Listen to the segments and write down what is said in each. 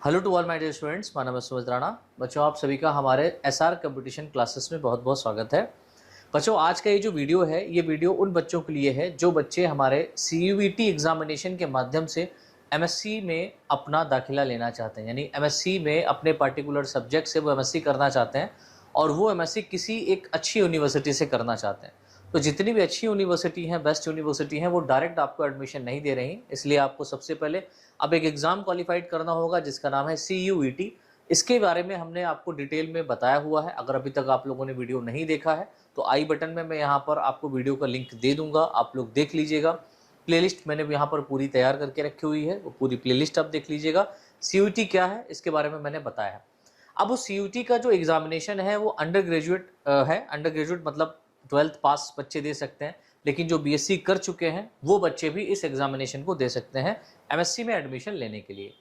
Hello to all my dear students, my name is Sumit Rana. बच्चों, आप सभी का हमारे एसआर कंपटीशन क्लासेस में बहुत बहुत स्वागत है। बच्चों, आज का ये जो वीडियो है, ये वीडियो उन बच्चों के लिए है जो बच्चे हमारे सीयूईटी एग्जामिनेशन के माध्यम से एमएससी में अपना दाखिला लेना चाहते हैं, यानी एमएससी में अपने पार्टिकुलर सब्जेक्ट से वो एमएससी करना चाहते हैं और वो एमएससी किसी एक अच्छी यूनिवर्सिटी से करना चाहते हैं। तो जितनी भी अच्छी यूनिवर्सिटी हैं, बेस्ट यूनिवर्सिटी हैं, वो डायरेक्ट आपको एडमिशन नहीं दे रही, इसलिए आपको सबसे पहले अब एक एग्ज़ाम क्वालिफाइड करना होगा जिसका नाम है सीयूईटी। इसके बारे में हमने आपको डिटेल में बताया हुआ है। अगर अभी तक आप लोगों ने वीडियो नहीं देखा है तो आई बटन में मैं यहाँ पर आपको वीडियो का लिंक दे दूंगा, आप लोग देख लीजिएगा। प्लेलिस्ट मैंने यहाँ पर पूरी तैयार करके रखी हुई है, वो पूरी प्लेलिस्ट आप देख लीजिएगा। सीयूईटी क्या है इसके बारे में मैंने बताया है। अब उस सीयूईटी का जो एग्जामिनेशन है वो अंडर ग्रेजुएट है। अंडर ग्रेजुएट मतलब 12th पास बच्चे दे सकते हैं, लेकिन जो बीएससी कर चुके हैं वो बच्चे भी इस एग्जामिनेशन को दे सकते हैं एमएससी में एडमिशन लेने के लिए।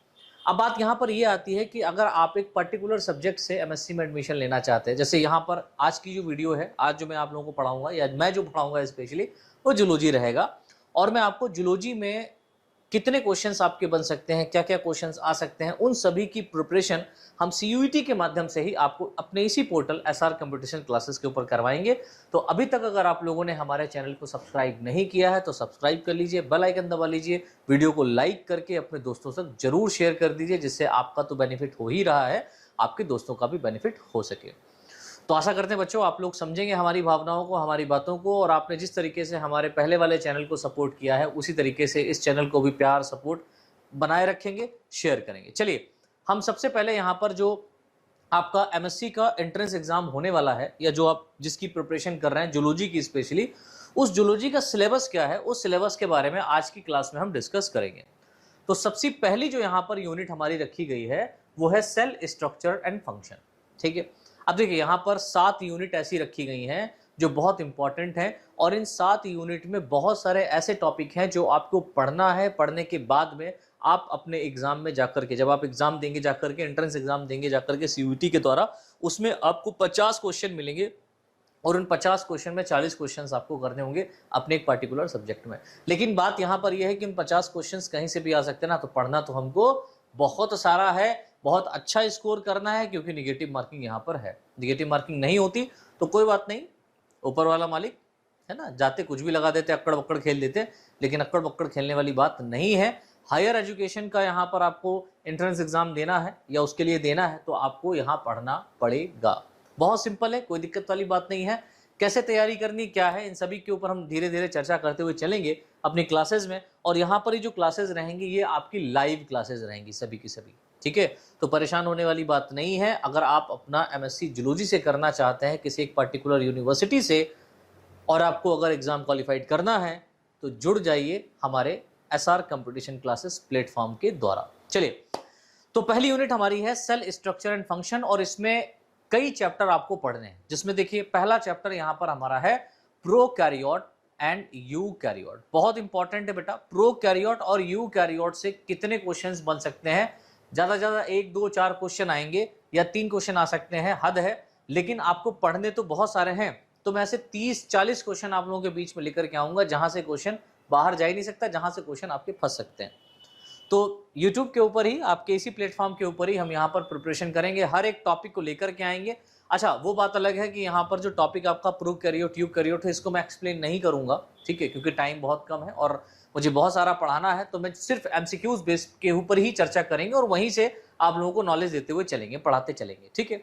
अब बात यहाँ पर ये आती है कि अगर आप एक पर्टिकुलर सब्जेक्ट से एमएससी में एडमिशन लेना चाहते हैं, जैसे यहाँ पर आज की जो वीडियो है, आज जो मैं आप लोगों को पढ़ाऊंगा या मैं जो पढ़ाऊंगा स्पेशली वो जूलॉजी रहेगा, और मैं आपको जूलॉजी में कितने क्वेश्चंस आपके बन सकते हैं, क्या क्या क्वेश्चंस आ सकते हैं, उन सभी की प्रिपरेशन हम सीयूईटी के माध्यम से ही आपको अपने इसी पोर्टल एसआर कंपटीशन क्लासेस के ऊपर करवाएंगे। तो अभी तक अगर आप लोगों ने हमारे चैनल को सब्सक्राइब नहीं किया है तो सब्सक्राइब कर लीजिए, बेल आइकन दबा लीजिए, वीडियो को लाइक करके अपने दोस्तों तक जरूर शेयर कर दीजिए, जिससे आपका तो बेनिफिट हो ही रहा है, आपके दोस्तों का भी बेनिफिट हो सके। तो आशा करते हैं बच्चों आप लोग समझेंगे हमारी भावनाओं को, हमारी बातों को, और आपने जिस तरीके से हमारे पहले वाले चैनल को सपोर्ट किया है उसी तरीके से इस चैनल को भी प्यार सपोर्ट बनाए रखेंगे, शेयर करेंगे। चलिए, हम सबसे पहले यहाँ पर जो आपका एमएससी का एंट्रेंस एग्जाम होने वाला है, या जो आप जिसकी प्रिपरेशन कर रहे हैं जूलॉजी की स्पेशली, उस जूलॉजी का सिलेबस क्या है, उस सिलेबस के बारे में आज की क्लास में हम डिस्कस करेंगे। तो सबसे पहली जो यहाँ पर यूनिट हमारी रखी गई है वो है सेल स्ट्रक्चर एंड फंक्शन। ठीक है, अब देखिए यहाँ पर 7 यूनिट ऐसी रखी गई हैं जो बहुत इंपॉर्टेंट हैं, और इन 7 यूनिट में बहुत सारे ऐसे टॉपिक हैं जो आपको पढ़ना है। पढ़ने के बाद में आप अपने एग्जाम में जाकर के, जब आप एग्जाम देंगे जाकर के, एंट्रेंस एग्जाम देंगे जाकर के सीयूईटी के द्वारा, उसमें आपको 50 क्वेश्चन मिलेंगे, और उन 50 क्वेश्चन में 40 क्वेश्चंस आपको करने होंगे अपने एक पार्टिकुलर सब्जेक्ट में। लेकिन बात यहाँ पर यह है कि उन 50 क्वेश्चंस कहीं से भी आ सकते हैं ना, तो पढ़ना तो हमको बहुत सारा है, बहुत अच्छा स्कोर करना है, क्योंकि निगेटिव मार्किंग यहाँ पर है। निगेटिव मार्किंग नहीं होती तो कोई बात नहीं, ऊपर वाला मालिक है ना, जाते कुछ भी लगा देते, अक्कड़ बक्कड़ खेल देते, लेकिन अक्कड़ बक्कड़ खेलने वाली बात नहीं है। हायर एजुकेशन का यहाँ पर आपको एंट्रेंस एग्जाम देना है या उसके लिए देना है तो आपको यहाँ पढ़ना पड़ेगा। बहुत सिंपल है, कोई दिक्कत वाली बात नहीं है। कैसे तैयारी करनी क्या है, इन सभी के ऊपर हम धीरे धीरे चर्चा करते हुए चलेंगे अपनी क्लासेस में। और यहाँ पर ही जो क्लासेस रहेंगी ये आपकी लाइव क्लासेस रहेंगी सभी की सभी। ठीक है, तो परेशान होने वाली बात नहीं है। अगर आप अपना एमएससी जूलॉजी से करना चाहते हैं किसी एक पर्टिकुलर यूनिवर्सिटी से, और आपको अगर एग्जाम क्वालिफाइड करना है तो जुड़ जाइए हमारे एसआर कंपटीशन क्लासेस प्लेटफॉर्म के द्वारा। चलिए, तो पहली यूनिट हमारी है सेल स्ट्रक्चर एंड फंक्शन, और इसमें कई चैप्टर आपको पढ़ने हैं, जिसमें देखिए पहला चैप्टर यहाँ पर हमारा है प्रोकैरियोट एंड यूकैरियोट। बहुत इंपॉर्टेंट है बेटा, प्रोकैरियोट और यूकैरियोट से कितने क्वेश्चंस बन सकते हैं? ज्यादा से ज्यादा 1 2 4 क्वेश्चन आएंगे या 3 क्वेश्चन आ सकते हैं, हद है, लेकिन आपको पढ़ने तो बहुत सारे हैं। तो मैं ऐसे 30-40 क्वेश्चन आप लोगों के बीच में लेकर के आऊंगा, जहां से क्वेश्चन बाहर जा ही नहीं सकता, जहां से क्वेश्चन आपके फंस सकते हैं। तो YouTube के ऊपर ही, आपके इसी प्लेटफॉर्म के ऊपर ही हम यहाँ पर प्रिपरेशन करेंगे, हर एक टॉपिक को लेकर के आएंगे। अच्छा, वो बात अलग है कि यहाँ पर जो टॉपिक आपका प्रोकैरियोट यूकैरियोट है, इसको मैं एक्सप्लेन नहीं करूंगा, ठीक है, क्योंकि टाइम बहुत कम है और मुझे बहुत सारा पढ़ाना है। तो मैं सिर्फ एमसीक्यूज बेस के ऊपर ही चर्चा करेंगे और वहीं से आप लोगों को नॉलेज देते हुए चलेंगे, पढ़ाते चलेंगे। ठीक है,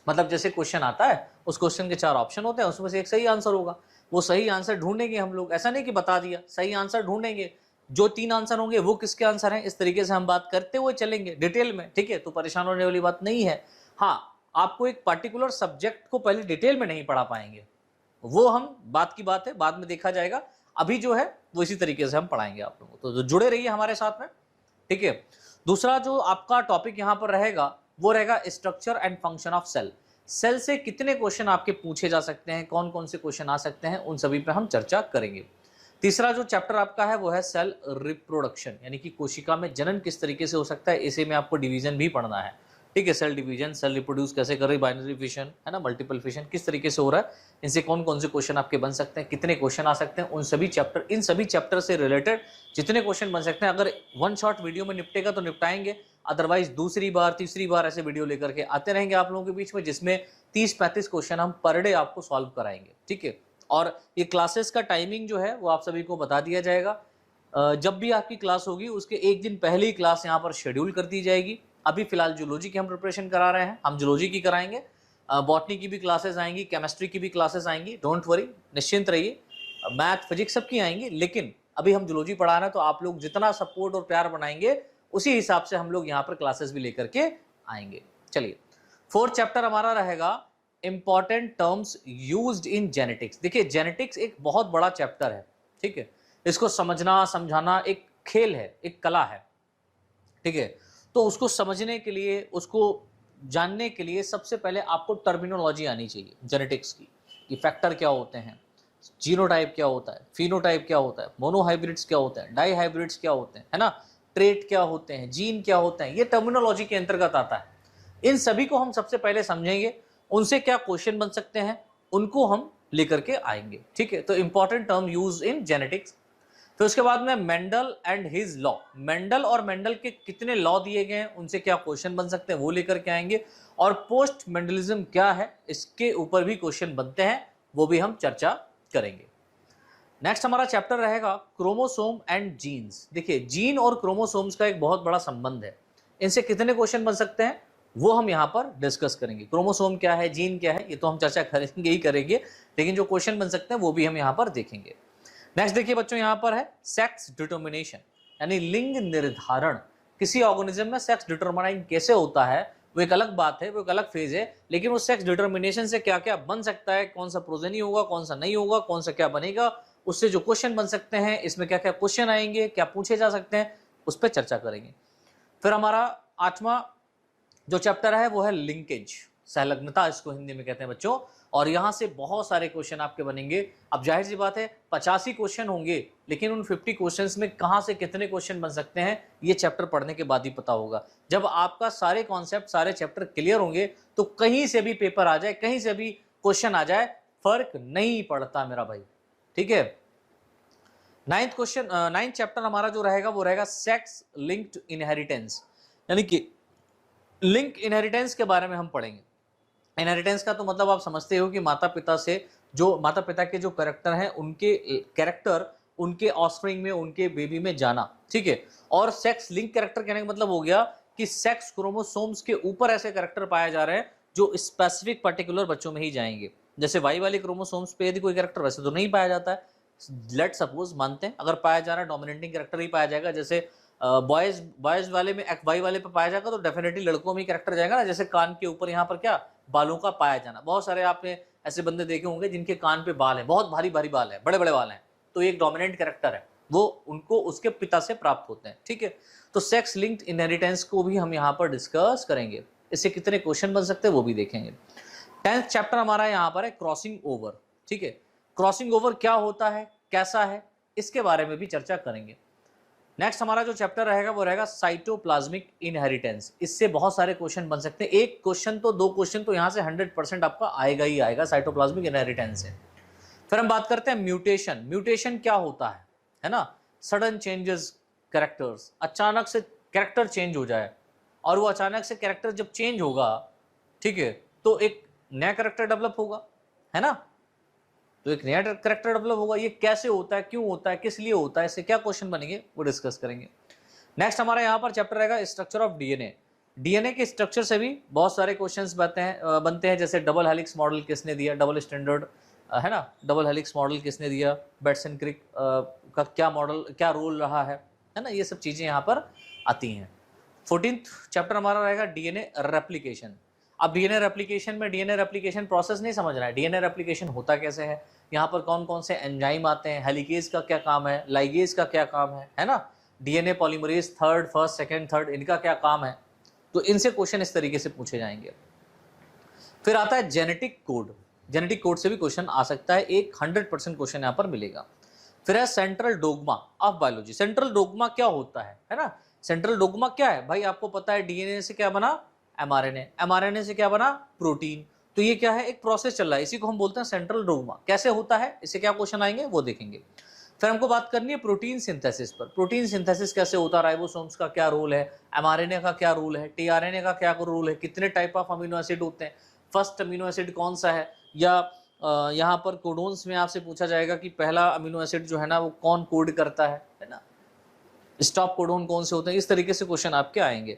मतलब जैसे क्वेश्चन आता है, उस क्वेश्चन के 4 ऑप्शन होते हैं, उसमें से एक सही आंसर होगा, वो सही आंसर ढूंढेंगे हम लोग। ऐसा नहीं कि बता दिया, सही आंसर ढूंढेंगे, जो 3 आंसर होंगे वो किसके आंसर हैं, इस तरीके से हम बात करते हुए चलेंगे डिटेल में। ठीक है, तो परेशान होने वाली बात नहीं है। हाँ, आपको एक पर्टिकुलर सब्जेक्ट को पहले डिटेल में नहीं पढ़ा पाएंगे, वो हम बात की बात है, बाद में देखा जाएगा। अभी जो है वो इसी तरीके से हम पढ़ाएंगे आप लोगों को, तो जुड़े रहिए हमारे साथ में। ठीक है, दूसरा जो आपका टॉपिक यहाँ पर रहेगा वो रहेगा structure and function of cell. Cell से कितने क्वेश्चन आपके पूछे जा सकते हैं, कौन कौन से क्वेश्चन आ सकते हैं, उन सभी पे हम चर्चा करेंगे। तीसरा जो चैप्टर आपका है वो है सेल रिप्रोडक्शन, यानी कि कोशिका में जनन किस तरीके से हो सकता है, इसी में आपको डिवीजन भी पढ़ना है। ठीक है, सेल डिवीजन, सेल रिप्रोड्यूस कैसे कर रही, बाइनरी फिशन है ना, मल्टीपल फिशन किस तरीके से हो रहा है, इनसे कौन कौन से क्वेश्चन आपके बन सकते हैं, कितने क्वेश्चन आ सकते हैं, उन सभी चैप्टर, इन सभी चैप्टर से रिलेटेड जितने क्वेश्चन बन सकते हैं, अगर वन शॉट वीडियो में निपटेगा तो निपटाएंगे, अदरवाइज दूसरी बार तीसरी बार ऐसे वीडियो लेकर के आते रहेंगे आप लोगों के बीच में, जिसमें 30-35 क्वेश्चन हम पर डे आपको सॉल्व कराएंगे, ठीक है। और ये क्लासेस का टाइमिंग जो है वो आप सभी को बता दिया जाएगा। जब भी आपकी क्लास होगी उसके एक दिन पहले ही क्लास यहाँ पर शेड्यूल कर दी जाएगी। अभी फिलहाल जूलॉजी की हम प्रिपरेशन करा रहे हैं, हम जूलॉजी की कराएंगे, बॉटनी की भी क्लासेस आएंगी, केमिस्ट्री की भी क्लासेस आएंगी, डोंट वरी, निश्चिंत रहिए, मैथ फिजिक्स सबकी आएंगी। लेकिन अभी हम जूलॉजी पढ़ा रहे हैं, तो आप लोग जितना सपोर्ट और प्यार बनाएंगे उसी हिसाब से हम लोग यहाँ पर क्लासेस भी लेकर के आएंगे। चलिए, 4th चैप्टर हमारा रहेगा important terms used in genetics. देखिए, जेनेटिक्स एक बहुत बड़ा चैप्टर है, ठीक है। इसको समझना समझाना एक खेल है, एक कला है, ठीक है। तो उसको समझने के लिए, उसको जानने के लिए सबसे पहले आपको टर्मिनोलॉजी आनी चाहिए जेनेटिक्स की, कि फैक्टर क्या होते हैं, जीनोटाइप क्या होता है, फिनोटाइप क्या होता है, मोनोहाइब्रिड्स क्या होते हैं, डाई हाइब्रिड्स क्या होते हैं, है ना, ट्रेट क्या होते हैं, जीन क्या होते हैं, ये टर्मिनोलॉजी के अंतर्गत आता है। इन सभी को हम सबसे पहले समझेंगे, उनसे क्या क्वेश्चन बन सकते हैं उनको हम लेकर के आएंगे, ठीक है। तो important term use in genetics. फिर उसके बाद में Mendel and his law, Mendel और मेंडल के कितने लॉ दिए गए हैं, उनसे क्या क्वेश्चन बन सकते हैं वो लेकर के आएंगे। और पोस्ट मेंडलिज्म क्या है, इसके ऊपर भी क्वेश्चन बनते हैं, वो भी हम चर्चा करेंगे। नेक्स्ट हमारा चैप्टर रहेगा क्रोमोसोम एंड जीन्स। देखिए, जीन और क्रोमोसोम्स का एक बहुत बड़ा संबंध है, इनसे कितने क्वेश्चन बन सकते हैं वो हम यहाँ पर डिस्कस करेंगे। क्रोमोसोम क्या है, जीन क्या है, ये तो हम चर्चा करेंगे ही करेंगे, लेकिन जो क्वेश्चन बन सकते हैं वो भी हम यहाँ पर देखेंगे। नेक्स्ट देखिए बच्चों, यहाँ पर है सेक्स डिटर्मिनेशन, यानी लिंग निर्धारण। किसी ऑर्गेनिज्म में सेक्स डिटरमाइन कैसे होता है वो एक अलग बात है, वो एक अलग फेज है, लेकिन उस सेक्स डिटर्मिनेशन से क्या क्या बन सकता है, कौन सा प्रोजेनी होगा, कौन सा नहीं होगा, कौन सा क्या बनेगा, उससे जो क्वेश्चन बन सकते हैं, इसमें क्या क्या क्वेश्चन आएंगे, क्या पूछे जा सकते हैं, उस पर चर्चा करेंगे। फिर हमारा 8वां जो चैप्टर है वो है लिंकेज, संलग्नता इसको हिंदी में कहते हैं बच्चों। और यहां से बहुत सारे क्वेश्चन आपके बनेंगे। अब जाहिर सी बात है 85 क्वेश्चन होंगे, लेकिन उन 50 क्वेश्चंस में कहां से कितने क्वेश्चन बन सकते हैं ये चैप्टर पढ़ने के बाद ही पता होगा। जब आपका सारे कॉन्सेप्ट, सारे चैप्टर क्लियर होंगे तो कहीं से भी पेपर आ जाए, कहीं से भी क्वेश्चन आ जाए, फर्क नहीं पड़ता मेरा भाई, ठीक है। 9th चैप्टर हमारा जो रहेगा वो रहेगा सेक्स लिंक्ड इनहेरिटेंस, यानी कि लिंक इनहेरिटेंस के बारे में हम पढ़ेंगे। इनहेरिटेंस का तो मतलब आप समझते हो कि माता पिता के जो कैरेक्टर हैं, उनके कैरेक्टर उनके ऑफस्प्रिंग में, उनके बेबी में जाना, ठीक है। और सेक्स लिंक कैरेक्टर कहने का मतलब हो गया कि सेक्स क्रोमोसोम्स के ऊपर ऐसे कैरेक्टर पाए जा रहे हैं जो स्पेसिफिक पर्टिकुलर बच्चों में ही जाएंगे। जैसे वाई वाले क्रोमोसोम्स पे यदि कोई कैरेक्टर, वैसे तो नहीं पाया जाता है, लेट सपोज मानते हैं अगर पाया जा रहा है डोमिनेटिंग कैरेक्टर ही पाया जाएगा। जैसे बॉयज वाले में वाई वाले पे पाया जाएगा तो डेफिनेटली लड़कों में ही कैरेक्टर जाएगा ना, जैसे कान के ऊपर यहाँ पर क्या बालों का पाया जाना। बहुत सारे आपने ऐसे बंदे देखे होंगे जिनके कान पे बाल है, बहुत भारी भारी बाल है, बड़े बड़े बाल हैं, तो एक डोमिनेंट कैरेक्टर है, वो उनको उसके पिता से प्राप्त होते हैं, ठीक है। तो सेक्स लिंक्ड इनहेरिटेंस को भी हम यहाँ पर डिस्कस करेंगे, इससे कितने क्वेश्चन बन सकते हैं वो भी देखेंगे। 10th चैप्टर हमारा यहाँ पर है क्रॉसिंग ओवर, ठीक है। क्रॉसिंग ओवर क्या होता है, कैसा है, इसके बारे में भी चर्चा करेंगे। नेक्स्ट हमारा जो चैप्टर रहेगा वो रहेगा साइटोप्लाज्मिक इनहेरिटेंस। इससे बहुत सारे क्वेश्चन बन सकते हैं, एक क्वेश्चन तो, दो क्वेश्चन तो यहाँ से 100% आपका आएगा ही आएगा साइटोप्लाज्मिक इनहेरिटेंस से। फिर हम बात करते हैं म्यूटेशन। म्यूटेशन क्या होता है ना, सडन चेंजेस कैरेक्टर्स, अचानक से कैरेक्टर चेंज हो जाए, और वो अचानक से कैरेक्टर जब चेंज होगा, ठीक है, तो एक नया कैरेक्टर डेवलप होगा, है ना, तो एक नया कैरेक्टर डेवलप होगा। ये कैसे होता है, क्यों होता है, किस लिए होता है, इससे क्या क्वेश्चन बनेंगे वो डिस्कस करेंगे। नेक्स्ट हमारा यहाँ पर चैप्टर रहेगा स्ट्रक्चर ऑफ डीएनए। डीएनए के स्ट्रक्चर से भी बहुत सारे क्वेश्चंस बनते हैं, जैसे डबल हेलिक्स मॉडल किसने दिया, डबल स्टैंडर्ड, है ना, डबल हेलिक्स मॉडल किसने दिया, बेट्सन क्रिक का क्या मॉडल, क्या रोल रहा है ना, ये सब चीजें यहाँ पर आती हैं। 14th चैप्टर हमारा रहेगा डीएनए रेप्लिकेशन। अब डीएनए रेप्लिकेशन में डीएनए रेप्लिकेशन प्रोसेस नहीं समझना है, डीएनए रेप्लिकेशन होता कैसे है, यहाँ पर कौन कौन से एंजाइम आते हैं, हेलिकेज का क्या काम है, लाइगेज का क्या काम है ना, DNA polymerase first second third, इनका क्या काम है, तो इनसे क्वेश्चन इस तरीके से पूछे जाएंगे। फिर आता है जेनेटिक कोड। जेनेटिक कोड से भी क्वेश्चन आ सकता है, एक 100% क्वेश्चन यहाँ पर मिलेगा। फिर है central dogma of biology. Central dogma क्या होता है ना, सेंट्रल डोगमा क्या है भाई, आपको पता है डीएनए से क्या बना एमआरएनए, एमआरएनए से क्या बना प्रोटीन, तो ये क्या है, एक प्रोसेस चल रहा है, इसी को हम बोलते हैं सेंट्रल डोगमा। कैसे होता है, इससे क्या क्वेश्चन आएंगे वो देखेंगे। फिर हमको बात करनी है प्रोटीन सिंथेसिस पर। प्रोटीन सिंथेसिस कैसे होता है, राइबोसोम्स का क्या रोल है, एमआरएनए का क्या रोल है, टीआरएनए का क्या रोल है, कितने टाइप ऑफ अमीनो एसिड होते हैं, फर्स्ट अमीनो एसिड कौन सा है, या यहाँ पर कोडोन्स में आपसे पूछा जाएगा कि पहला अमीनो एसिड जो है ना वो कौन कोड करता है ना, स्टॉप कोडोन कौन से होते हैं। इस तरीके से क्वेश्चन आपके आएंगे।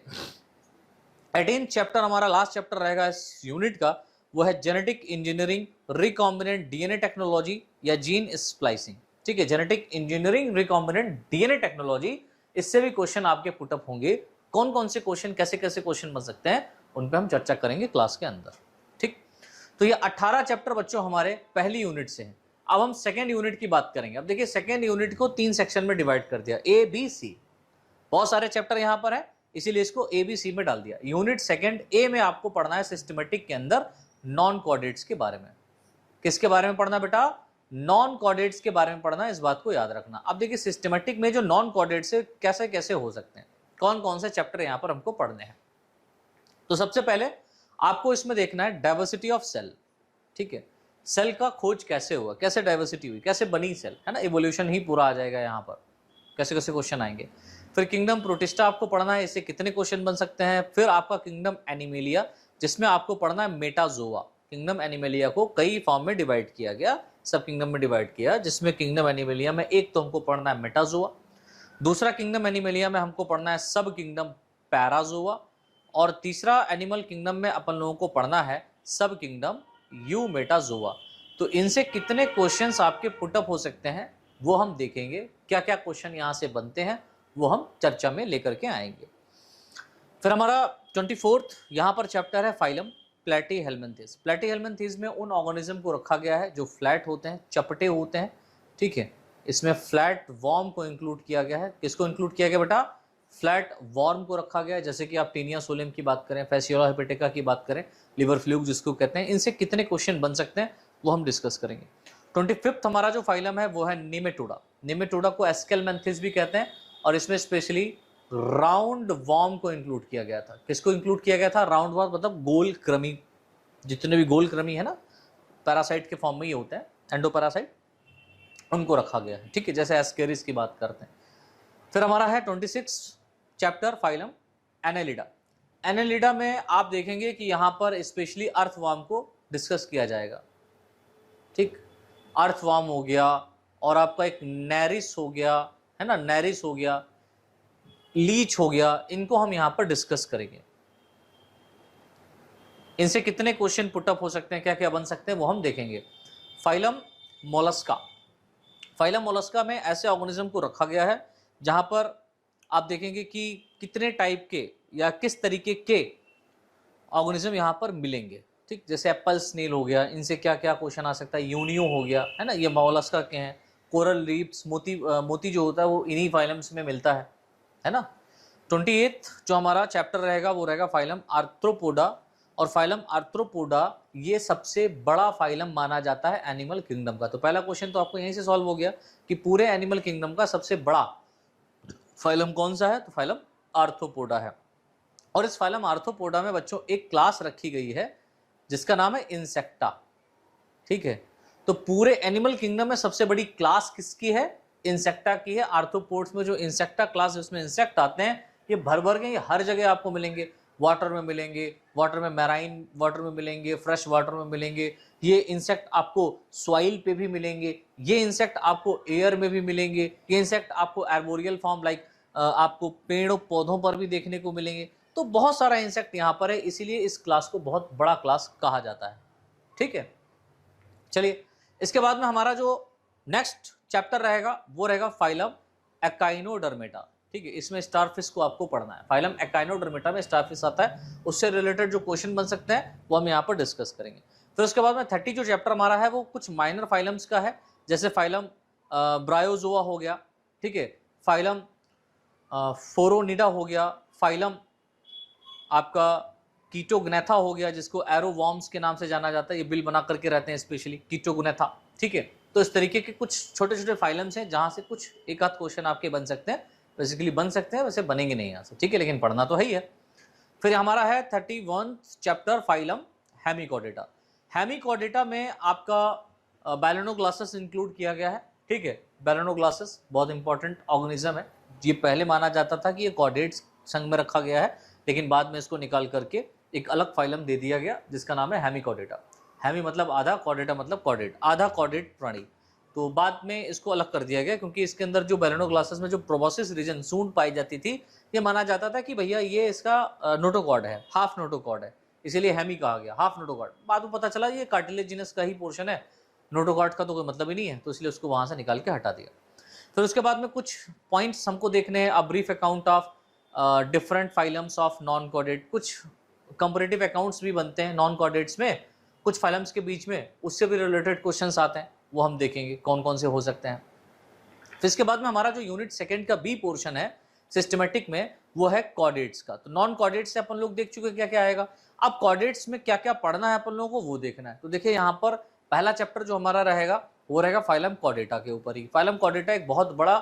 18 चैप्टर हमारा लास्ट चैप्टर रहेगा इस यूनिट का, वो है genetic engineering, recombinant DNA technology या जीन स्प्लाइसिंग। ठीक है, genetic engineering, recombinant DNA technology, इससे भी क्वेश्चन आपके पुटअप होंगे। कौन कौन से क्वेश्चन, कैसे कैसे क्वेश्चन बन सकते हैं, उन पे हम चर्चा करेंगे क्लास के अंदर। ठीक, तो ये 18 चैप्टर बच्चों हमारे पहली यूनिट से हैं। अब हम सेकेंड यूनिट की बात करेंगे। अब देखिए सेकेंड यूनिट को 3 सेक्शन में डिवाइड कर दिया, ए बी सी। बहुत सारे चैप्टर यहां पर है, इसीलिए इसको ए बी सी में डाल दिया। यूनिट सेकेंड ए में आपको पढ़ना है सिस्टमेटिक के अंदर नॉन कोऑर्डिनेट्स के बारे में। किसके बारे में पढ़ना बेटा? नॉन कोऑर्डिनेट्स के बारे में पढ़ना, इस बात को याद रखना। अब देखिए सिस्टमेटिक में जो नॉन कोऑर्डिनेट्स है कैसे कैसे हो सकते हैं, कौन कौन से चैप्टर यहां पर हमको पढ़ने हैं। तो सबसे पहले आपको इसमें देखना है डाइवर्सिटी ऑफ सेल। ठीक है, सेल का खोज कैसे हुआ, कैसे डाइवर्सिटी हुई, कैसे बनी सेल, है ना, इवोल्यूशन ही पूरा आ जाएगा यहाँ पर, कैसे कैसे क्वेश्चन आएंगे। फिर किंगडम प्रोटिस्टा आपको पढ़ना है, इससे कितने क्वेश्चन बन सकते हैं। फिर आपका किंगडम एनिमेलिया, जिसमें आपको पढ़ना है मेटाजोआ। किंगडम एनिमेलिया को कई फॉर्म में डिवाइड किया गया, सब किंगडम में डिवाइड किया, जिसमें किंगडम एनिमेलिया में एक तो हमको पढ़ना है मेटाजोआ, दूसरा किंगडम एनिमेलिया में हमको पढ़ना है सब किंगडम पैराजोआ, और तीसरा एनिमल किंगडम में अपन लोगों को पढ़ना है सब किंगडम यूमेटाजोआ। तो इनसे कितने क्वेश्चंस आपके पुटअप हो सकते हैं वो हम देखेंगे, क्या क्या क्वेश्चन यहाँ से बनते हैं वो हम चर्चा में लेकर के आएंगे। फिर हमारा 24th यहाँ पर चैप्टर है फाइलम प्लेटीहेल्मिन्थेस। प्लेटीहेल्मिन्थेस में उन ऑर्गेनिज्म को रखा गया है जो फ्लैट होते हैं, चपटे होते हैं। ठीक है, इसमें फ्लैट वॉर्म को इंक्लूड किया गया है। किसको इंक्लूड किया गया बेटा? फ्लैट वॉर्म को रखा गया है। जैसे कि आप टीनिया सोलेम की बात करें, फैसियोला हेपेटिका की बात करें, लिवर फ्लूक जिसको कहते हैं, इनसे कितने क्वेश्चन बन सकते हैं वो हम डिस्कस करेंगे। 25th हमारा जो फाइलम है वो है निमेटोडा। निमेटोडा को एस्केलमेंथिस भी कहते हैं, और इसमें स्पेशली राउंड वॉर्म को इंक्लूड किया गया था। किसको इंक्लूड किया गया था? राउंड वॉर्म, मतलब गोल कृमि, जितने भी गोल कृमि है ना, पैरासाइट के फॉर्म में ये होते हैं, एंडोपैरासाइट, उनको रखा गया है। ठीक है, जैसे एस्केरिस की बात करते हैं। फिर हमारा है 26 चैप्टर फाइलम एनेलिडा। एनेलिडा में आप देखेंगे कि यहां पर स्पेशली अर्थवॉर्म को डिस्कस किया जाएगा। ठीक, अर्थवॉर्म हो गया, और आपका एक नेरिस हो गया, है ना, नेरिस हो गया, लीच हो गया, इनको हम यहां पर डिस्कस करेंगे। इनसे कितने क्वेश्चन पुटअप हो सकते हैं, क्या क्या बन सकते हैं वो हम देखेंगे। Phylum Mollusca. फाइलम मोलस्का में ऐसे ऑर्गेनिज्म को रखा गया है जहां पर आप देखेंगे कि कितने टाइप के या किस तरीके के ऑर्गेनिज्म यहां पर मिलेंगे। ठीक, जैसे एप्पल स्नेल हो गया, इनसे क्या क्या क्वेश्चन आ सकता है। यूनियो हो गया, है ना, ये मोलस्का के हैं। कोरल रीफ्स, मोती जो होता है वो इन्हीं फाइलम्स में मिलता है ना। 28th जो हमारा चैप्टर रहेगा वो रहेगा फाइलम आर्थ्रोपोडा। और फाइलम आर्थ्रोपोडा ये सबसे बड़ा फाइलम माना जाता है एनिमल किंगडम का। तो पहला क्वेश्चन तो आपको यहीं से सॉल्व हो गया कि पूरे एनिमल किंगडम का सबसे बड़ा फाइलम कौन सा है, तो फाइलम आर्थ्रोपोडा है। और इस फाइलम आर्थ्रोपोडा में बच्चों एक क्लास रखी गई है जिसका नाम है इंसेक्टा। ठीक है, तो पूरे एनिमल किंगडम में सबसे बड़ी क्लास किसकी है? इंसेक्टा की है। आर्थ्रोपोड्स में जो इंसेक्टा क्लास, उसमें इंसेक्ट आते हैं, ये भर भर के, ये हर जगह आपको मिलेंगे। वाटर में मिलेंगे, वाटर में मैराइन वाटर में मिलेंगे, फ्रेश वाटर में मिलेंगे। ये इंसेक्ट आपको सॉइल पे भी मिलेंगे, ये इंसेक्ट आपको एयर में भी मिलेंगे, ये इंसेक्ट आपको आर्बोरियल फॉर्म लाइक आपको पेड़ों पौधों पर भी देखने को मिलेंगे। तो बहुत सारा इंसेक्ट यहाँ पर है, इसीलिए इस क्लास को बहुत बड़ा क्लास कहा जाता है। ठीक है, चलिए इसके बाद में हमारा जो नेक्स्ट चैप्टर रहेगा वो रहेगा फाइलम एकाइनोडर्मेटा। ठीक है, इसमें स्टारफिश को आपको पढ़ना है। फाइलम एकाइनोडर्मेटा में स्टारफिश आता है, उससे रिलेटेड जो क्वेश्चन बन सकते हैं वो हम यहाँ पर डिस्कस करेंगे। फिर उसके बाद में 30 जो चैप्टर हमारा है वो कुछ माइनर फाइलम्स का है, जैसे फाइलम ब्रायोजोआ हो गया। ठीक है, फाइलम फोरोनिडा हो गया, फाइलम आपका कीटोग्नेथा हो गया, जिसको एरोवॉर्म्स के नाम से जाना जाता है। ये बिल बना करके रहते हैं स्पेशली, कीटोग्नेथा। ठीक है, तो इस तरीके के कुछ छोटे छोटे फाइलम्स हैं जहां से कुछ एक आध क्वेश्चन आपके बन सकते हैं। बेसिकली बन सकते हैं, वैसे बनेंगे नहीं यहाँ से। ठीक है, लेकिन पढ़ना तो है ही है। फिर हमारा है 31 चैप्टर फाइलम हेमिकॉर्डेटा। हेमिकॉर्डेटा में आपका बैलेनोग्लासेस इंक्लूड किया गया है। ठीक है, बैलेनोग्लासेस बहुत इंपॉर्टेंट ऑर्गेनिज्म है। ये पहले माना जाता था कि ये कॉर्डेट्स संघ में रखा गया है, लेकिन बाद में इसको निकाल करके एक अलग फाइलम दे दिया गया जिसका नाम है हेमिकॉर्डेटा। हेमी मतलब आधा, कॉर्डेटा मतलब कॉर्डेट, आधा कॉर्डेट प्राणी। तो बाद में इसको अलग कर दिया गया क्योंकि इसके अंदर जो बैलेनोग्लासेस में जो प्रोबोसिस रीजन सूंड पाई जाती थी, ये माना जाता था कि भैया ये इसका नोटोकॉर्ड है, हाफ नोटोकॉर्ड है, इसीलिए हेमी कहा गया, हाफ नोटोकॉर्ड। बाद में पता चला ये कार्टिलेजिनस का ही पोर्शन है, नोटोकॉर्ड का तो कोई मतलब ही नहीं है, तो इसलिए उसको वहां से निकाल के हटा दिया। फिर उसके बाद में कुछ पॉइंट्स हमको देखने हैं। A brief account of different phylums of non chordate. कुछ कंपैरेटिव अकाउंट्स भी बनते हैं नॉन कॉर्डेट्स में, कुछ फाइलम्स के बीच में, उससे भी रिलेटेड क्वेश्चंस आते हैं, वो हम देखेंगे कौन कौन से हो सकते हैं। फिर इसके बाद में हमारा जो यूनिट सेकंड का बी पोर्शन है सिस्टमेटिक में, वो है कॉर्डेट्स का। तो नॉन कॉर्डेट्स से अपन लोग देख चुके क्या क्या आएगा। अब कॉर्डेट्स में क्या क्या पढ़ना है अपन लोगों को वो देखना है। तो देखिए यहाँ पर पहला चैप्टर जो हमारा रहेगा वो रहेगा फाइलम कॉर्डेटा के ऊपर ही। फाइलम कॉर्डेटा एक बहुत बड़ा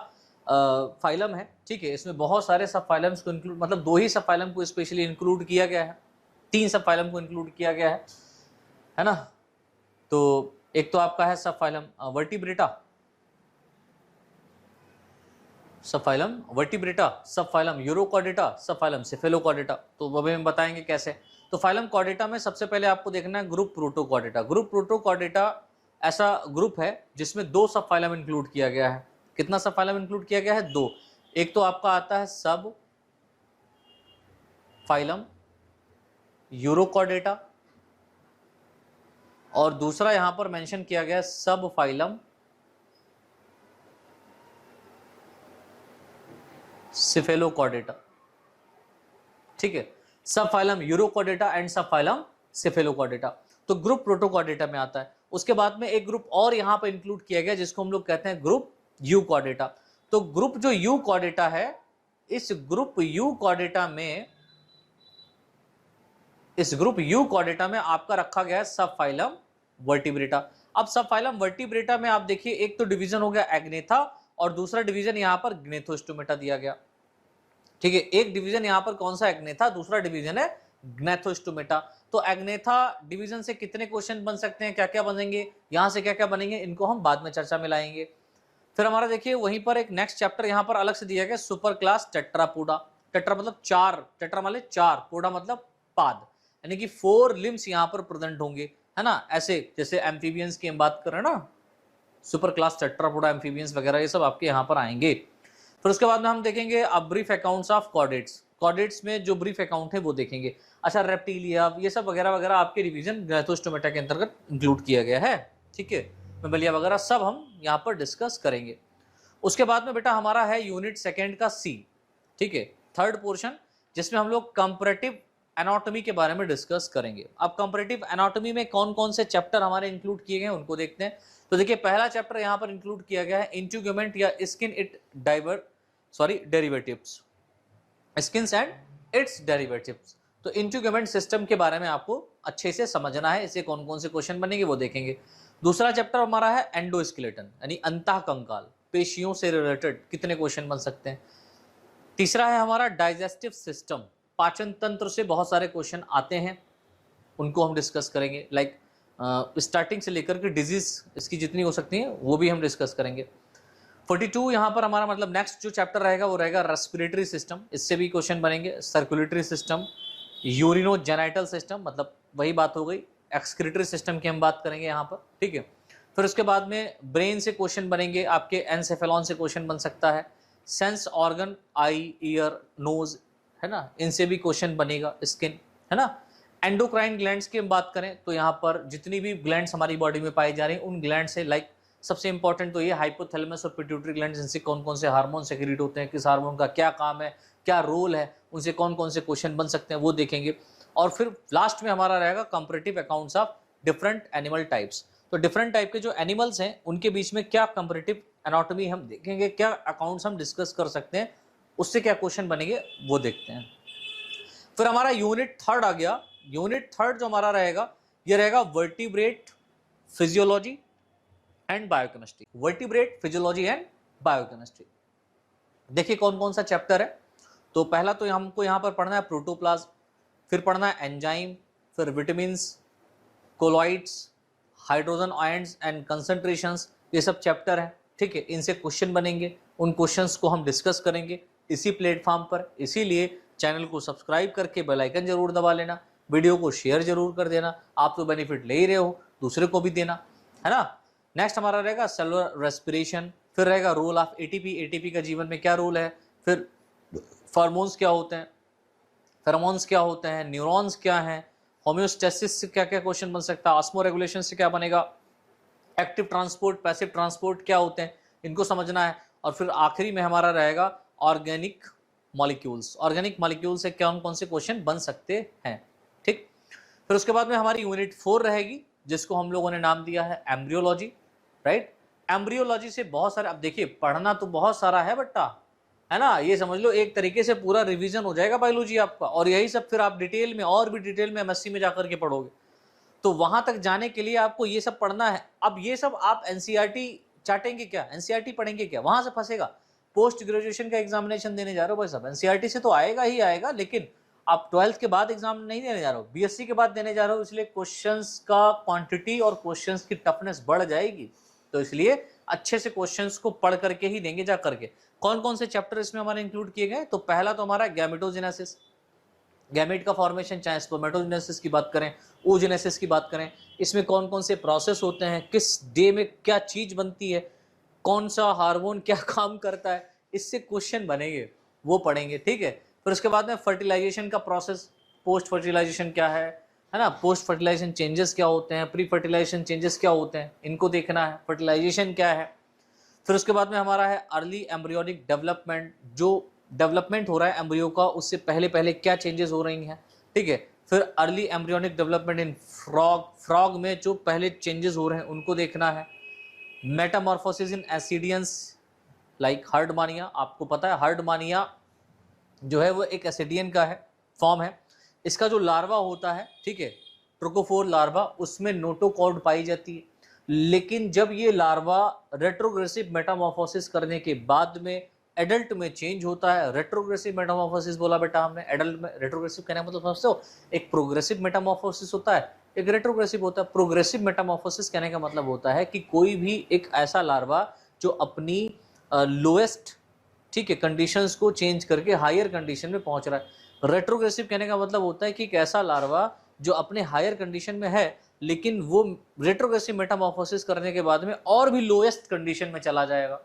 फाइलम है, ठीक है। इसमें बहुत सारे सब फाइलम्स को इंक्लूड, मतलब 2 ही सब फाइलम को स्पेशली इंक्लूड किया गया है, 3 सब फाइलम को इंक्लूड किया गया है ना। तो एक तो आपका है सब फाइलम वर्टिब्रेटा, सब फाइलम वर्टिब्रेटा, सब फाइलम यूरोकॉर्डेटा, सब फाइलम सेफेलोकॉर्डेटा। तो वो भी हम बताएंगे कैसे। तो फाइलम कॉर्डेटा में सबसे पहले आपको देखना है ग्रुप प्रोटोकॉर्डेटा। ग्रुप प्रोटोकॉर्डेटा ऐसा ग्रुप है जिसमें 2 सब फाइलम इंक्लूड किया गया है। कितना सब फाइलम इंक्लूड किया गया है? 2। एक तो आपका आता है सब फाइलम यूरोकॉर्डेटा, और दूसरा यहां पर मेंशन किया गया है सब फाइलम सेफेलोकॉर्डेटा, ठीक है। सब फाइलम यूरोकॉर्डेटा एंड सब फाइलम सेफेलोकॉर्डेटा, तो ग्रुप प्रोटोकॉर्डेटा में आता है। उसके बाद में एक ग्रुप और यहां पर इंक्लूड किया गया जिसको हम लोग कहते हैं ग्रुप यूकॉर्डेटा। तो ग्रुप जो यूकॉर्डेटा है, इस ग्रुप यूकॉर्डेटा में, इस ग्रुप यूकॉर्डेटा में आपका रखा गया है सब फाइलम वर्टिब्रेटा। अब सब फाइलम वर्टिब्रेटा में आप देखिए एक तो डिवीजन हो गया एग्नेथा और दूसरा डिवीजन यहां पर ग्नेथोस्टोमेटा दिया गया, ठीक है। एक डिवीजन यहां पर कौन सा? एग्नेथा, दूसरा डिवीजन है ग्नेथोस्टोमेटा। तो एग्नेथा डिवीजन से कितने क्वेश्चन बन सकते हैं, क्या क्या बनेंगे, यहां से क्या क्या बनेंगे, इनको हम बाद में चर्चा में लाएंगे। फिर हमारा देखिए वहीं पर एक नेक्स्ट चैप्टर यहां पर अलग से दिया गया सुपर क्लास टेट्रापोडा। टेट्रा मतलब 4, टेट्रा मतलब 4, पोडा मतलब पाद, यानी कि 4 लिम्स यहां पर प्रेजेंट होंगे, है ना। ऐसे जैसे एम्फीबियंस की हम बात करें ना, सुपर क्लास टेट्रापोडा, एम्फीबियंस वगैरह, ये सब आपके यहाँ पर आएंगे। फिर उसके बाद में हम देखेंगे अब brief accounts of chordates. Chordates में जो ब्रीफ अकाउंट है वो देखेंगे। अच्छा, रेप्टिलिया ये सब वगैरह वगैरह आपके रिवीजन ग्लैथोस्टोमेटा के अंतर्गत इंक्लूड किया गया है, ठीक है। मेमलिया वगैरह सब हम यहाँ पर डिस्कस करेंगे। उसके बाद में बेटा हमारा है यूनिट सेकेंड का सी, ठीक है, थर्ड पोर्शन, जिसमें हम लोग कंपैरेटिव एनाटॉमी के बारे में डिस्कस करेंगे। अब कंपैरेटिव एनाटॉमी में कौन कौन से चैप्टर हमारे इंक्लूड किए गए हैं उनको देखते हैं। तो देखिए पहला चैप्टर यहाँ पर इंक्लूड किया गया है इंट्यूगमेंट या skin it derivatives, skins and it's derivatives. तो इंट्यूगमेंट सिस्टम के बारे में आपको अच्छे से समझना है, इससे कौन कौन से क्वेश्चन बनेंगे वो देखेंगे। दूसरा चैप्टर हमारा है एंडोस्केलेटन यानी अंतःकंकाल, पेशियों से रिलेटेड कितने क्वेश्चन बन सकते हैं। तीसरा है हमारा डाइजेस्टिव सिस्टम, पाचन तंत्र से बहुत सारे क्वेश्चन आते हैं, उनको हम डिस्कस करेंगे। लाइक स्टार्टिंग से लेकर के डिजीज इसकी जितनी हो सकती है वो भी हम डिस्कस करेंगे। 42 यहाँ पर हमारा मतलब नेक्स्ट जो चैप्टर रहेगा वो रहेगा रेस्पिरेटरी सिस्टम, इससे भी क्वेश्चन बनेंगे। सर्कुलेटरी सिस्टम, यूरिनोजेनाइटल सिस्टम, मतलब वही बात हो गई, एक्सक्रीटरी सिस्टम की हम बात करेंगे यहाँ पर, ठीक है। फिर उसके बाद में ब्रेन से क्वेश्चन बनेंगे, आपके एनसेफेलॉन से क्वेश्चन बन सकता है। सेंस ऑर्गन, आई, ईयर, नोज, है ना, इनसे भी क्वेश्चन बनेगा। स्किन, है ना। एंडोक्राइन ग्लैंड्स की हम बात करें तो यहाँ पर जितनी भी ग्लैंड्स हमारी बॉडी में पाई जा रही हैं उन ग्लैंड से, लाइक सबसे इंपॉर्टेंट तो ये हाइपोथैलेमस और पिट्यूटरी ग्लैंड्स, इनसे कौन कौन से हार्मोन सेक्रेट होते हैं, किस हार्मोन का क्या काम है, क्या रोल है, उनसे कौन कौन से क्वेश्चन बन सकते हैं वो देखेंगे। और फिर लास्ट में हमारा रहेगा comparative accounts of different animal types. तो डिफरेंट टाइप के जो एनिमल्स हैं उनके बीच में क्या कंपैरेटिव एनाटॉमी हम देखेंगे, क्या अकाउंट्स हम डिस्कस कर सकते हैं, उससे क्या क्वेश्चन बनेंगे वो देखते हैं। फिर हमारा यूनिट थर्ड आ गया। यूनिट थर्ड जो हमारा रहेगा ये रहेगा vertebrate physiology and biochemistry. Vertebrate physiology and biochemistry, देखिए कौन कौन सा चैप्टर है। तो पहला तो हमको यहाँ पर पढ़ना है प्रोटोप्लाज्म, फिर पढ़ना है एंजाइम, फिर vitamins, colloids, hydrogen ions and concentrations, ये सब चैप्टर है, ठीक है, इनसे क्वेश्चन बनेंगे, उन क्वेश्चंस को हम डिस्कस करेंगे इसी प्लेटफॉर्म पर। इसीलिए चैनल को सब्सक्राइब करके बेल आइकन जरूर दबा लेना, वीडियो को शेयर जरूर कर देना। आप तो बेनिफिट ले ही रहे हो, दूसरे को भी देना, है ना। नेक्स्ट हमारा रहेगा सेलुलर रेस्पिरेशन, फिर रहेगा रोल ऑफ एटीपी, एटीपी का जीवन में क्या रोल है, फिर फार्मोन्स क्या होते हैं, फेरोमोन्स क्या होते हैं, न्यूरॉन्स क्या हैं, होम्योस्टेसिस से क्या क्या क्वेश्चन बन सकता है, ऑस्मो रेगुलेशन से क्या बनेगा, एक्टिव ट्रांसपोर्ट, पैसिव ट्रांसपोर्ट क्या होते हैं, इनको समझना है। और फिर आखिरी में हमारा रहेगा ऑर्गेनिक मॉलिक्यूल्स, ऑर्गेनिक मॉलिक्यूल से कौन कौन से क्वेश्चन बन सकते हैं, ठीक। फिर उसके बाद में हमारी यूनिट 4 रहेगी, जिसको हम लोगों ने नाम दिया है एम्ब्रियोलॉजी, राइट। एम्ब्रियोलॉजी से बहुत सारे, अब देखिए पढ़ना तो बहुत सारा है बट्टा, है ना, ये समझ लो एक तरीके से पूरा रिवीजन हो जाएगा बायोलॉजी आपका, और यही सब फिर आप डिटेल में और भी डिटेल में एमएससी में जाकर के पढ़ोगे। तो वहां तक जाने के लिए आपको ये सब पढ़ना है। अब ये सब आप एनसीईआरटी चाटेंगे क्या, एनसीईआरटी पढ़ेंगे क्या, वहां से फंसेगा। पोस्ट ग्रेजुएशन का एग्जामिनेशन देने जा रहे हो भाई साहब, एनसीईआरटी से तो आएगा ही आएगा, लेकिन आप 12th के बाद एग्जाम नहीं देने जा रहे हो, बीएससी के बाद देने जा रहे हो, इसलिए क्वेश्चंस का क्वांटिटी और क्वेश्चंस की टफनेस बढ़ जाएगी। तो इसलिए अच्छे से क्वेश्चंस को पढ़ करके ही देंगे जा करके। कौन कौन से चैप्टर इसमें हमारे इंक्लूड किए गए, तो पहला तो हमारा गैमेटोजेनेसिस, गैमेट का फॉर्मेशन, चाहे स्पर्मेटोजेनेसिस की बात करें, oogenesis की बात करें, इसमें कौन कौन से प्रोसेस होते हैं, किस डे में क्या चीज बनती है, कौन सा हार्मोन क्या काम करता है, इससे क्वेश्चन बनेंगे, वो पढ़ेंगे, ठीक है। फिर उसके बाद में फर्टिलाइजेशन का प्रोसेस, पोस्ट फर्टिलाइजेशन क्या है ना, पोस्ट फर्टिलाइजेशन चेंजेस क्या होते हैं, प्री फर्टिलाइजेशन चेंजेस क्या होते हैं, इनको देखना है, फर्टिलाइजेशन क्या है। फिर उसके बाद में हमारा है अर्ली एम्ब्रियोनिक डेवलपमेंट, जो डेवलपमेंट हो रहा है एम्ब्रियो का, उससे पहले पहले क्या चेंजेस हो रही हैं, ठीक है। फिर अर्ली एम्ब्रियोनिक डेवलपमेंट इन फ्रॉग, फ्रॉग में जो पहले चेंजेस हो रहे हैं उनको देखना है। मेटामॉर्फोसिस इन एसिडियंस लाइक हर्डमानिया, आपको पता है हर्डमानिया जो है वो एक एसिडियन का है, फॉर्म है। इसका जो लार्वा होता है, ठीक है, ट्रोकोफोर लार्वा, उसमें नोटोकॉर्ड पाई जाती है। लेकिन जब ये लार्वा रेट्रोग्रेसिव मेटामॉर्फोसिस करने के बाद में एडल्ट में चेंज होता है, रेट्रोग्रेसिव मेटामॉर्फोसिस बोला बेटा हमने, एडल्ट में रेट्रोग्रेसिव कहने का मतलब समझते हो, एक प्रोग्रेसिव मेटामॉर्फोसिस होता है, एक रेट्रोग्रेसिव होता है। प्रोग्रेसिव मेटामॉर्फोसिस कहने का मतलब होता है कि कोई भी एक ऐसा लार्वा जो अपनी लोएस्ट, ठीक है, कंडीशंस को चेंज करके हायर कंडीशन में पहुंच रहा है। रेट्रोग्रेसिव कहने का मतलब होता है कि एक ऐसा लार्वा जो अपने हायर कंडीशन में है, लेकिन वो रेट्रोग्रेसिव मेटामॉर्फोसिस करने के बाद में और भी लोएस्ट कंडीशन में चला जाएगा,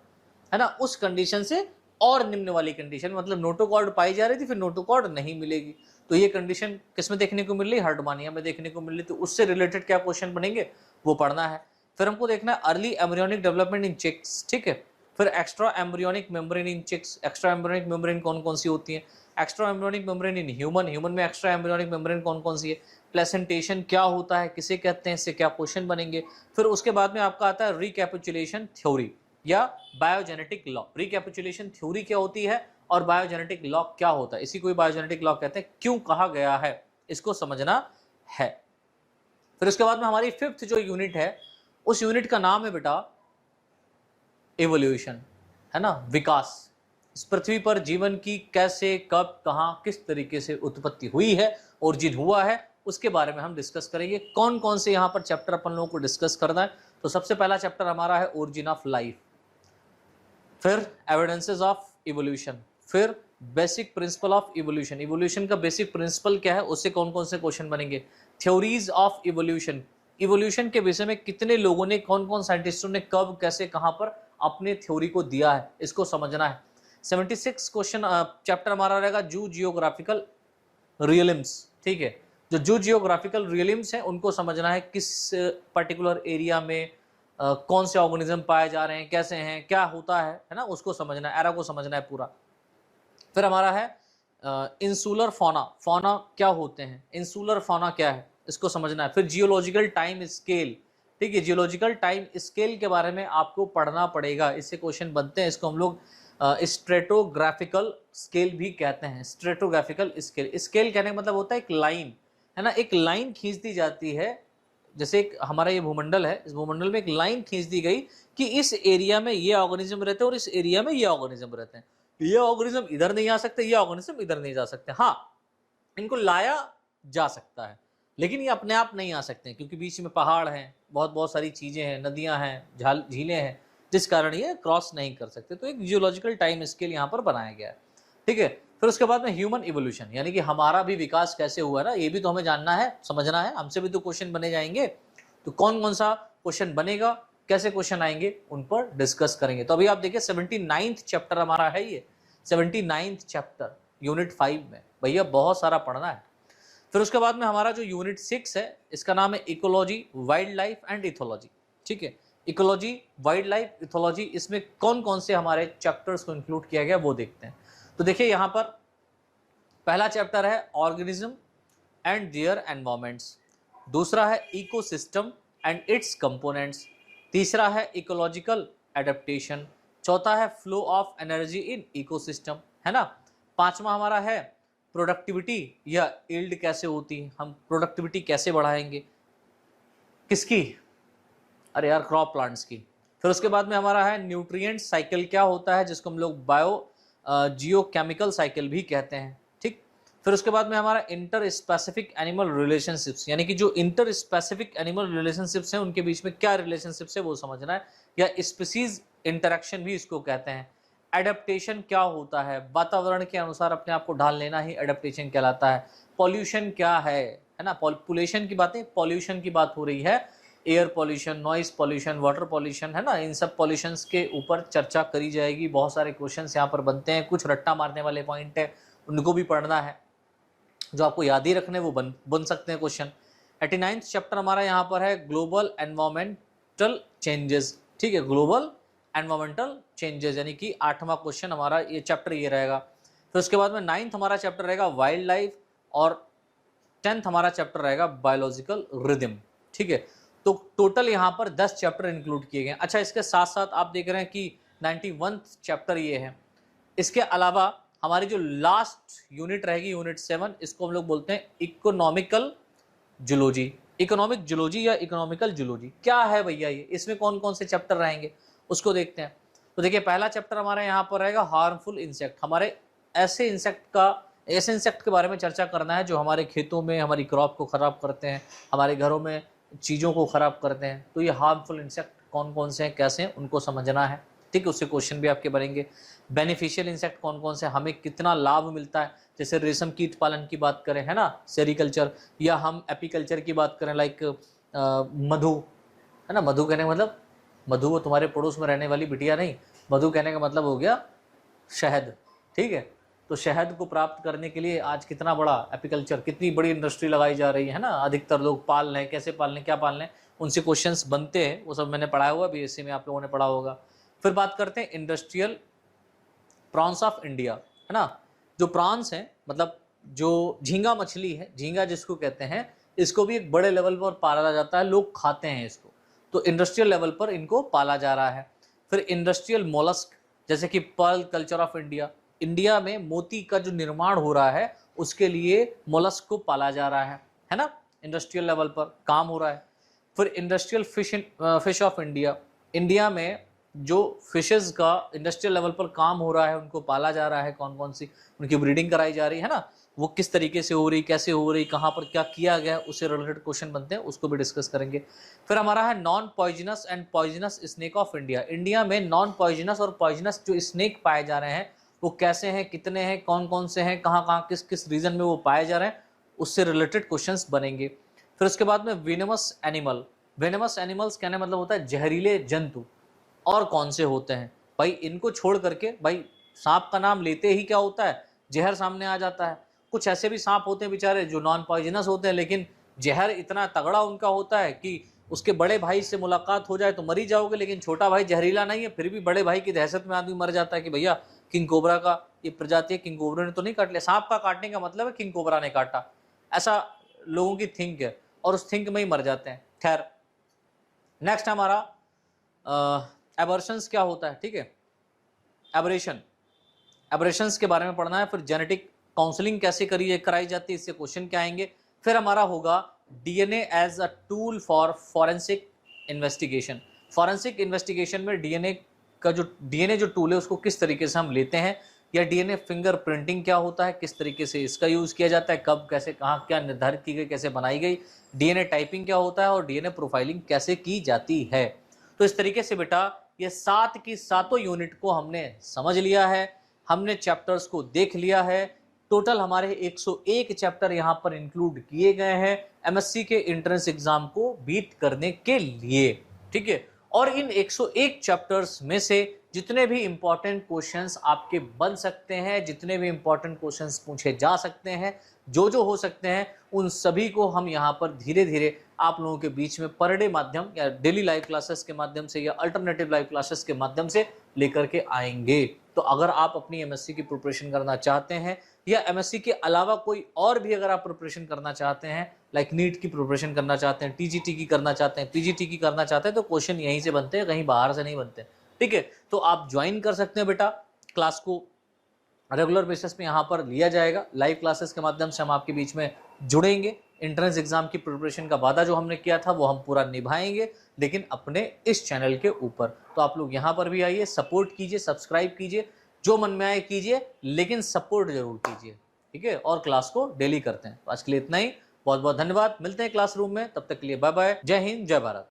है ना, उस कंडीशन से और निम्न वाली कंडीशन, मतलब नोटोकॉर्ड पाई जा रही थी, फिर नोटोकॉर्ड नहीं मिलेगी। तो ये कंडीशन किसमें देखने को मिल रही, हर्डमानिया में देखने को मिल रही। तो उससे रिलेटेड क्या क्वेश्चन बनेंगे वो पढ़ना है। फिर हमको देखना है early embryonic development in chicks, ठीक है। फिर extra embryonic membrane in chicks, extra embryonic membrane कौन कौन सी होती है, extra embryonic membrane in human, human में एक्स्ट्रा एम्ब्रियोनिक मेम्ब्रेन कौन कौन सी है, प्लेसेंटेशन क्या होता है, किसे कहते हैं, इससे क्या क्वेश्चन बनेंगे। फिर उसके बाद में आपका आता है रिकैपिचुलेशन थ्योरी या बायोजेनेटिक लॉ। रिकैपिचुलेशन थ्योरी क्या होती है और बायोजेनेटिक लॉ क्या होता है, इसी को बायोजेनेटिक लॉ कहते हैं, क्यों कहा गया है, इसको समझना है। फिर उसके बाद में हमारी 5th जो यूनिट है, उस यूनिट का नाम है बेटा एवोल्यूशन, है ना, विकास। इस पृथ्वी पर जीवन की कैसे, कब, कहां, किस तरीके से उत्पत्ति हुई है, ओरिजिन हुआ है, उसके बारे में हम डिस्कस करेंगे। कौन कौन से यहाँ पर चैप्टर अपन लोगों को डिस्कस करना है, तो सबसे पहला चैप्टर हमारा है ओरिजिन ऑफ लाइफ, फिर एविडेंसेस ऑफ इवोल्यूशन, फिर basic principle of evolution, evolution का बेसिक प्रिंसिपल क्या है, उससे कौन कौन से क्वेश्चन बनेंगे। थ्योरीज ऑफ इवोल्यूशन, इवोल्यूशन के विषय में कितने लोगों ने, कौन कौन साइंटिस्टों ने कब, कैसे, कहां पर अपने थ्योरी को दिया है, इसको समझना है। 76 क्वेश्चन चैप्टर हमारा रहेगा जू जियोग्राफिकल रियलिम्स, ठीक है। जो जू जियोग्राफिकल रियलिम्स हैं उनको समझना है, किस पर्टिकुलर एरिया में कौन से ऑर्गेनिज्म पाए जा रहे हैं, कैसे हैं, क्या होता है ना, उसको समझना है, एरा को समझना है पूरा। फिर हमारा है इंसुलर फौना, फौना क्या होते हैं, इंसुलर फौना क्या है, इसको समझना है। फिर जियोलॉजिकल टाइम स्केल, ठीक है, जियोलॉजिकल टाइम स्केल के बारे में आपको पढ़ना पड़ेगा, इससे क्वेश्चन बनते हैं। इसको हम लोग स्ट्रेटोग्राफिकल स्केल भी कहते हैं, स्ट्रेटोग्राफिकल स्केल। स्केल कहने का मतलब होता है एक लाइन, है ना, एक लाइन खींच दी जाती है, जैसे एक हमारा ये भूमंडल है, इस भूमंडल में एक लाइन खींच दी गई कि इस एरिया में ये ऑर्गेनिज्म रहते हैं और इस एरिया में ये ऑर्गेनिज्म रहते हैं, ये ऑर्गेनिज्म इधर नहीं आ सकते, ये ऑर्गेनिज्म इधर नहीं जा सकते। हाँ, इनको लाया जा सकता है, लेकिन ये अपने आप नहीं आ सकते, क्योंकि बीच में पहाड़ हैं, बहुत बहुत सारी चीजें हैं, नदियां हैं, झीलें हैं, जिस कारण ये क्रॉस नहीं कर सकते। तो एक जियोलॉजिकल टाइम स्केल यहाँ पर बनाया गया है, ठीक है। फिर उसके बाद में ह्यूमन इवोल्यूशन, यानी कि हमारा भी विकास कैसे हुआ ना, ये भी तो हमें जानना है, समझना है, हमसे भी तो क्वेश्चन बने जाएंगे। तो कौन कौन सा क्वेश्चन बनेगा, कैसे क्वेश्चन आएंगे, उन पर डिस्कस करेंगे। तो अभी आप देखिए 79th चैप्टर हमारा है ये, 79th चैप्टर यूनिट 5 में, भैया बहुत सारा पढ़ना है। फिर उसके बाद में हमारा जो यूनिट 6 है, इसका नाम है ecology, wild life and ethology, ठीक है। इकोलॉजी, वाइल्ड लाइफ, इथोलॉजी, इसमें कौन कौन से हमारे चैप्टर्स को इंक्लूड किया गया वो देखते हैं। तो देखिए यहाँ पर पहला चैप्टर है ऑर्गेनिज्म एंड देयर एनवायरमेंट्स, दूसरा है इकोसिस्टम एंड इट्स कंपोनेंट्स, तीसरा है इकोलॉजिकल एडेप्टेशन, चौथा है flow of energy in ecosystem, है ना। पांचवा हमारा है प्रोडक्टिविटी या यील्ड कैसे होती है, हम प्रोडक्टिविटी कैसे बढ़ाएंगे, किसकी, अरे यार क्रॉप प्लांट्स की। फिर उसके बाद में हमारा है न्यूट्रिएंट साइकिल क्या होता है, जिसको हम लोग बायो जियोकेमिकल साइकिल भी कहते हैं, ठीक। फिर उसके बाद में हमारा इंटर स्पेसिफिक एनिमल रिलेशनशिप्स, यानी कि जो इंटर स्पेसिफिक एनिमल रिलेशनशिप्स हैं उनके बीच में क्या रिलेशनशिप्स है वो समझना है, या स्पीसीज इंटरेक्शन भी इसको कहते हैं। एडेप्टेशन क्या होता है, वातावरण के अनुसार अपने आप को ढाल लेना ही एडेप्टेशन कहलाता है। पॉल्यूशन क्या है ना, पॉपुलेशन की बातें, पॉल्यूशन की बात हो रही है, air pollution, noise pollution, water pollution, है ना, इन सब पॉल्यूशंस के ऊपर चर्चा करी जाएगी। बहुत सारे क्वेश्चंस यहाँ पर बनते हैं, कुछ रट्टा मारने वाले पॉइंट है, उनको भी पढ़ना है, जो आपको याद ही रखने वो बन सकते हैं क्वेश्चन। 89th चैप्टर हमारा यहाँ पर है ग्लोबल एनवायरमेंटल चेंजेस, ठीक है, ग्लोबल एनवायरमेंटल चेंजेस, यानी कि 8वां क्वेश्चन हमारा ये चैप्टर ये रहेगा। फिर उसके बाद में 9th हमारा चैप्टर रहेगा वाइल्ड लाइफ, और 10th हमारा चैप्टर रहेगा बायोलॉजिकल रिदम, ठीक है। तो टोटल यहाँ पर 10 चैप्टर इंक्लूड किए गए। अच्छा, इसके साथ साथ आप देख रहे हैं कि 91th चैप्टर ये है। इसके अलावा हमारी जो लास्ट यूनिट रहेगी यूनिट 7, इसको हम लोग बोलते हैं इकोनॉमिकल जूलॉजी। इकोनॉमिक जूलॉजी या इकोनॉमिकल जूलॉजी क्या है भैया ये, इसमें कौन कौन से चैप्टर रहेंगे उसको देखते हैं। तो देखिए पहला चैप्टर हमारा यहाँ पर रहेगा हार्मफुल इंसेक्ट, हमारे ऐसे इंसेक्ट के बारे में चर्चा करना है जो हमारे खेतों में हमारी क्रॉप को ख़राब करते हैं, हमारे घरों में चीज़ों को ख़राब करते हैं। तो ये हार्मफुल इंसेक्ट कौन कौन से हैं, कैसे हैं, उनको समझना है, ठीक है। उससे क्वेश्चन भी आपके बनेंगे। बेनिफिशियल इंसेक्ट कौन कौन से, हमें कितना लाभ मिलता है, जैसे रेशम कीट पालन की बात करें, है ना, सेरिकल्चर, या हम एपीकल्चर की बात करें, लाइक मधु, है ना। मधु कहने का मतलब, मधु वो तुम्हारे पड़ोस में रहने वाली बिटिया नहीं, मधु कहने का मतलब हो गया शहद, ठीक है। तो शहद को प्राप्त करने के लिए आज कितना बड़ा एपीकल्चर, कितनी बड़ी इंडस्ट्री लगाई जा रही है ना, अधिकतर लोग पाल रहे हैं, कैसे पाल रहे हैं, क्या पाल रहे हैं, उनसे क्वेश्चंस बनते हैं, वो सब मैंने पढ़ाया हुआ, बीएससी में आप लोगों ने पढ़ा होगा। फिर बात करते हैं इंडस्ट्रियल प्रॉन्स ऑफ इंडिया, है ना। जो प्रॉन्स हैं मतलब जो झींगा मछली है, झींगा जिसको कहते हैं, इसको भी एक बड़े लेवल पर पाला जाता है, लोग खाते हैं इसको, तो इंडस्ट्रियल लेवल पर इनको पाला जा रहा है। फिर इंडस्ट्रियल मोलस्क, जैसे कि pearl culture of India, India में मोती का जो निर्माण हो रहा है उसके लिए मोलस्क को पाला जा रहा है ना, इंडस्ट्रियल लेवल पर काम हो रहा है। फिर industrial fish of India, India में जो फिशेस का इंडस्ट्रियल लेवल पर काम हो रहा है उनको पाला जा रहा है, कौन कौन सी उनकी ब्रीडिंग कराई जा रही है ना, वो किस तरीके से हो रही, कैसे हो रही, कहाँ पर क्या किया गया, उससे रिलेटेड क्वेश्चन बनते हैं, उसको भी डिस्कस करेंगे। फिर हमारा है non poisonous and poisonous snake of India, India में नॉन पॉइजनस और पॉइजनस जो स्नेक पाए जा रहे हैं वो कैसे हैं, कितने हैं, कौन कौन से हैं, कहाँ कहाँ किस किस रीजन में वो पाए जा रहे हैं, उससे रिलेटेड क्वेश्चंस बनेंगे। फिर उसके बाद में वेनमस एनिमल, वेनमस एनिमल्स कहने मतलब होता है जहरीले जंतु, और कौन से होते हैं भाई, इनको छोड़ करके, भाई सांप का नाम लेते ही क्या होता है, जहर सामने आ जाता है। कुछ ऐसे भी सांप होते हैं बेचारे जो नॉन पॉइजनस होते हैं, लेकिन जहर इतना तगड़ा उनका होता है कि उसके बड़े भाई से मुलाकात हो जाए तो मर ही जाओगे, लेकिन छोटा भाई जहरीला नहीं है, फिर भी बड़े भाई की दहशत में आदमी मर जाता है कि भैया किंग कोबरा का ये प्रजाति है, किंग कोबरा ने तो नहीं काट लिया, सांप का काटने का मतलब है किंग कोबरा ने काटा, ऐसा लोगों की थिंक है, और उस थिंक में ही मर जाते हैं। खैर, नेक्स्ट हमारा एबर्शंस क्या होता है, ठीक है, एबरेशन, एबरेशंस के बारे में पढ़ना है। फिर जेनेटिक काउंसलिंग कैसे कराई जाती है, इससे क्वेश्चन क्या आएंगे। फिर हमारा होगा DNA as a tool for forensic investigation, forensic investigation में डीएनए जो टूल है उसको किस तरीके से हम लेते हैं, या डीएनए फिंगर प्रिंटिंग क्या होता है, किस तरीके से इसका यूज़ किया जाता है, कब, कैसे, कहाँ, क्या निर्धारित की गई, कैसे बनाई गई, डीएनए टाइपिंग क्या होता है, और डीएनए प्रोफाइलिंग कैसे की जाती है। तो इस तरीके से बेटा ये 7 की सातों यूनिट को हमने समझ लिया है, हमने चैप्टर्स को देख लिया है। टोटल हमारे 101 चैप्टर यहाँ पर इंक्लूड किए गए हैं एमएससी के एंट्रेंस एग्जाम को बीट करने के लिए, ठीक है। और इन 101 चैप्टर्स में से जितने भी इंपॉर्टेंट क्वेश्चंस आपके बन सकते हैं, जितने भी इंपॉर्टेंट क्वेश्चंस पूछे जा सकते हैं, जो हो सकते हैं, उन सभी को हम यहाँ पर धीरे धीरे आप लोगों के बीच में पर डे माध्यम या डेली लाइव क्लासेस के माध्यम से या अल्टरनेटिव लाइव क्लासेस के माध्यम से लेकर के आएंगे। तो अगर आप अपनी एमएससी की प्रिपरेशन करना चाहते हैं या एमएससी के अलावा कोई और भी अगर आप प्रिपरेशन करना चाहते हैं, लाइक नीट की प्रिपरेशन करना चाहते हैं, टीजीटी की करना चाहते हैं, पीजीटी की करना चाहते हैं, तो क्वेश्चन यहीं से बनते हैं, कहीं बाहर से नहीं बनते, ठीक है। तो आप ज्वाइन कर सकते हैं बेटा, क्लास को रेगुलर बेसिस पे यहाँ पर लिया जाएगा। लाइव क्लासेस के माध्यम से हम आपके बीच में जुड़ेंगे। एंट्रेंस एग्जाम की प्रिपरेशन का वादा जो हमने किया था वो हम पूरा निभाएंगे, लेकिन अपने इस चैनल के ऊपर। तो आप लोग यहाँ पर भी आइए, सपोर्ट कीजिए, सब्सक्राइब कीजिए, जो मन में आए कीजिए, लेकिन सपोर्ट जरूर कीजिए, ठीक है। और क्लास को डेली करते हैं। तो आज के लिए इतना ही, बहुत बहुत धन्यवाद। मिलते हैं क्लासरूम में, तब तक के लिए बाय बाय। जय हिंद, जय भारत।